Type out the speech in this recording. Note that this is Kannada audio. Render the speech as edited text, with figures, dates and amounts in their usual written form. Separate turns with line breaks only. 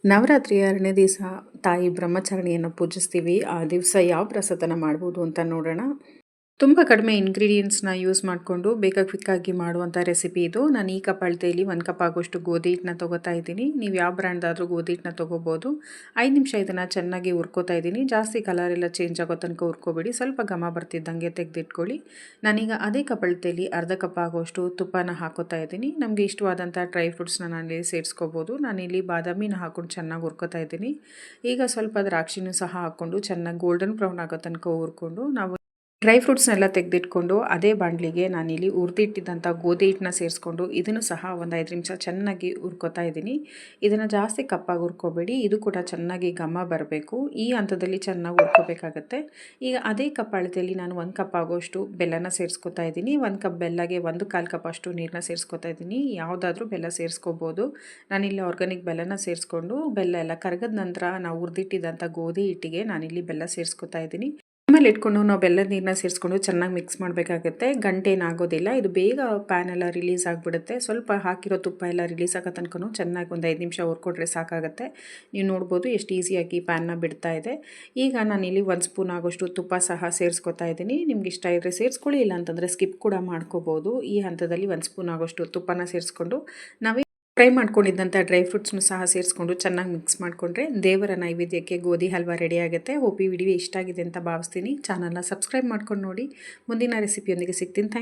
ನವರಾತ್ರಿಯ 2ನೇ ದಿವಸ ತಾಯಿ ಬ್ರಹ್ಮಚಾರಿಣಿಯನ್ನು ಪೂಜಿಸ್ತೀವಿ. ಆ ದಿವಸ ಯಾವ ಪ್ರಸಾದನ ಮಾಡ್ಬೋದು ಅಂತ ನೋಡೋಣ. ತುಂಬ ಕಡಿಮೆ ಇಂಗ್ರೀಡಿಯೆಂಟ್ಸ್ನ ಯೂಸ್ ಮಾಡಿಕೊಂಡು ಕ್ವಿಕ್ಕಾಗಿ ಮಾಡುವಂಥ ರೆಸಿಪಿ ಇದು. ನಾನು ಈ ಕಪ್ ಅಳತೆಯಲ್ಲಿ 1 ಕಪ್ ಆಗೋಷ್ಟು ಗೋಧಿ ಹಿಟ್ಟನ್ನ ತೊಗೋತಾ ಇದ್ದೀನಿ. ನೀವು ಯಾವ ಬ್ರ್ಯಾಂಡ್ದಾದರೂ ಗೋಧಿ ಹಿಟ್ಟನ್ನ ತೊಗೋಬೋದು. 5 ನಿಮಿಷ ಇದನ್ನು ಚೆನ್ನಾಗಿ ಹುರ್ಕೋತಾ ಇದ್ದೀನಿ. ಜಾಸ್ತಿ ಕಲರ್ ಎಲ್ಲ ಚೇಂಜ್ ಆಗೋ ತನಕ ಹುರ್ಕೋಬೇಡಿ. ಸ್ವಲ್ಪ ಘಮ ಬರ್ತಿದ್ದಂಗೆ ತೆಗೆದಿಟ್ಕೊಳ್ಳಿ. ನಾನೀಗ ಅದೇ ಕಪ್ ಅಳತೆಯಲ್ಲಿ ಅರ್ಧ ಕಪ್ ಆಗೋಷ್ಟು ತುಪ್ಪನ ಹಾಕೋತಾ ಇದ್ದೀನಿ. ನಮಗೆ ಇಷ್ಟವಾದಂಥ ಡ್ರೈ ಫ್ರೂಟ್ಸ್ನ ನಾನಿಲ್ಲಿ ಸೇರಿಸ್ಕೋಬೋದು. ನಾನಿಲ್ಲಿ ಬಾದಾಮಿನ ಹಾಕ್ಕೊಂಡು ಚೆನ್ನಾಗಿ ಹುರ್ಕೋತಾ ಇದ್ದೀನಿ. ಈಗ ಸ್ವಲ್ಪ ದ್ರಾಕ್ಷಿನೂ ಸಹ ಹಾಕ್ಕೊಂಡು ಚೆನ್ನಾಗಿ ಗೋಲ್ಡನ್ ಬ್ರೌನ್ ಆಗೋ ತನಕ ಹುರ್ಕೊಂಡು ನಾವು ಡ್ರೈ ಫ್ರೂಟ್ಸ್ನೆಲ್ಲ ತೆಗೆದಿಟ್ಕೊಂಡು ಅದೇ ಬಾಣಲಿಗೆ ನಾನಿಲ್ಲಿ ಹುರಿದಿಟ್ಟಿದ್ದಂಥ ಗೋಧಿ ಹಿಟ್ಟನ್ನ ಸೇರಿಸ್ಕೊಂಡು ಇದನ್ನು ಸಹ ಒಂದು 5 ನಿಮಿಷ ಚೆನ್ನಾಗಿ ಹುರ್ಕೋತಾ ಇದ್ದೀನಿ. ಇದನ್ನು ಜಾಸ್ತಿ ಕಪ್ಪಾಗಿ ಹುರ್ಕೋಬೇಡಿ. ಇದು ಕೂಡ ಚೆನ್ನಾಗಿ ಘಮ ಬರಬೇಕು. ಈ ಹಂತದಲ್ಲಿ ಚೆನ್ನಾಗಿ ಹುರ್ಕೋಬೇಕಾಗತ್ತೆ. ಈಗ ಅದೇ ಕಪ್ ಅಳತೆಯಲ್ಲಿ ನಾನು 1 ಕಪ್ ಆಗೋಷ್ಟು ಬೆಲ್ಲನ ಸೇರಿಸ್ಕೊತಾ ಇದ್ದೀನಿ. 1 ಕಪ್ ಬೆಲ್ಲಗೆ 1/4 ಕಪ್ ಅಷ್ಟು ನೀರನ್ನ ಸೇರಿಸ್ಕೊತಾ ಇದ್ದೀನಿ. ಯಾವುದಾದ್ರೂ ಬೆಲ್ಲ ಸೇರಿಸ್ಕೋಬೋದು. ನಾನಿಲ್ಲಿ ಆರ್ಗಾನಿಕ್ ಬೆಲ್ಲನ ಸೇರಿಸ್ಕೊಂಡು ಬೆಲ್ಲ ಎಲ್ಲ ಕರಗದ ನಂತರ ನಾವು ಹುರಿದಿಟ್ಟಿದ್ದಂಥ ಗೋಧಿ ಹಿಟ್ಟಿಗೆ ನಾನಿಲ್ಲಿ ಬೆಲ್ಲ ಸೇರಿಸ್ಕೊತಾ ಇದ್ದೀನಿ. ಆಮೇಲೆ ಇಟ್ಕೊಂಡು ನಾವು ಬೆಲ್ಲದ ನೀರನ್ನ ಸೇರಿಸ್ಕೊಂಡು ಚೆನ್ನಾಗಿ ಮಿಕ್ಸ್ ಮಾಡಬೇಕಾಗತ್ತೆ. ಗಂಟೇನಾಗೋದಿಲ್ಲ. ಇದು ಬೇಗ ಪ್ಯಾನೆಲ್ಲ ರಿಲೀಸ್ ಆಗಿಬಿಡುತ್ತೆ. ಸ್ವಲ್ಪ ಹಾಕಿರೋ ತುಪ್ಪ ಎಲ್ಲ ರಿಲೀಸ್ ಆಗೋ ತನಕನೂ ಚೆನ್ನಾಗಿ ಒಂದು 5 ನಿಮಿಷ ಹುರ್ಕೊಟ್ರೆ ಸಾಕಾಗುತ್ತೆ. ನೀವು ನೋಡ್ಬೋದು ಎಷ್ಟು ಈಸಿಯಾಗಿ ಪ್ಯಾನ್ನ ಬಿಡ್ತಾ ಇದೆ. ಈಗ ನಾನಿಲ್ಲಿ 1 ಸ್ಪೂನ್ ಆಗೋಷ್ಟು ತುಪ್ಪ ಸಹ ಸೇರಿಸ್ಕೊತಾ ಇದ್ದೀನಿ. ನಿಮ್ಗೆ ಇಷ್ಟ ಇದ್ದರೆ ಸೇರಿಸ್ಕೊಳ್ಳಿ, ಇಲ್ಲ ಅಂತಂದರೆ ಸ್ಕಿಪ್ ಕೂಡ ಮಾಡ್ಕೋಬೋದು. ಈ ಹಂತದಲ್ಲಿ 1 ಸ್ಪೂನ್ ಆಗೋಷ್ಟು ತುಪ್ಪನ ಸೇರಿಸ್ಕೊಂಡು ನಾವೇ ಫ್ರೈ ಮಾಡ್ಕೊಂಡಿದ್ದಂಥ ಡ್ರೈ ಫ್ರೂಟ್ಸ್ನು ಸಹ ಸೇರಿಸ್ಕೊಂಡು ಚೆನ್ನಾಗಿ ಮಿಕ್ಸ್ ಮಾಡಿಕೊಂಡ್ರೆ ದೇವರ ನೈವೇದ್ಯಕ್ಕೆ ಗೋಧಿ ಹಲ್ವಾ ರೆಡಿ ಆಗುತ್ತೆ. ಹೋಪ್ ಈ ವಿಡಿಯೋ ಇಷ್ಟ ಆಗಿದೆ ಅಂತ ಭಾವಿಸ್ತೀನಿ. ಚಾನಲ್ನ ಸಬ್ಸ್ಕ್ರೈಬ್ ಮಾಡ್ಕೊಂಡು ನೋಡಿ. ಮುಂದಿನ ರೆಸಿಪಿಯೊಂದಿಗೆ ಸಿಗ್ತೀನಿ. ಥ್ಯಾಂಕ್